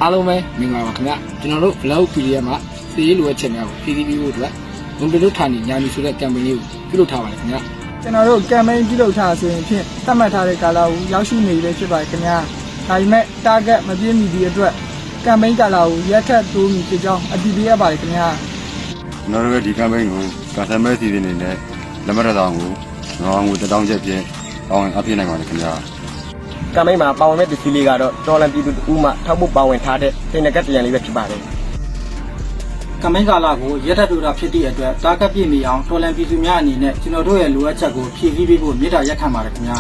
အားလုံးပဲမင်္ဂလာပါခင်ဗျကျွန်တော်တို့ vlog PDF မှာစီးရေးလိုအပ်ချက်များကိုဖြည့်ဆည်းပေးဖို့အတွက်ဝန်ပြလို့ဌာနေညာမီဆိုတဲ့ campaign လေးကိုပြုလုပ်ထားပါတယ်ခင်ဗျကျွန်တော်တို့ campaign ပြုလုပ်ထားဆိုရင်ဖြင့်သတ်မှတ်ထားတဲ့ကာလကိုရောက်ရှိနေပြီဖြစ်ပါတယ်ခင်ဗျာဒါပေမဲ့ target မပြည့်မီတဲ့အတွက် campaign ကာလကိုရက်ထက်တိုးမီဖြစ်ကြောင်းအတည်ပြုရပါတယ်ခင်ဗျာကျွန်တော်တို့ဒီ campaign ကိုကာသမဲစီစဉ်နေနဲ့လက်မှတ်တော်ကိုငွေ1000ကျပ်ဖြင့်ပေါဝင်အပြည့်နိုင်ပါတယ်ခင်ဗျာကမ်းမိတ်မှာပါဝင်မဲ့တစီလေးကတော့တော်လန်ပြည်သူဦးမှထောက်ဖို့ပါဝင်ထားတဲ့တင်နကတ်တရံလေးပဲဖြစ်ပါတယ်ကမိန်ကာလာကိုရက်ထက်တူတာဖြစ်သည့်အတွက်တာကပ်ပြည့်မီအောင်တော်လန်ပြည်သူများအနေနဲ့ကျွန်တော်တို့ရဲ့လိုအပ်ချက်ကိုဖြည့်ဆည်းပေးဖို့မေတ္တာရက်ခံပါတယ်ခင်ဗျာ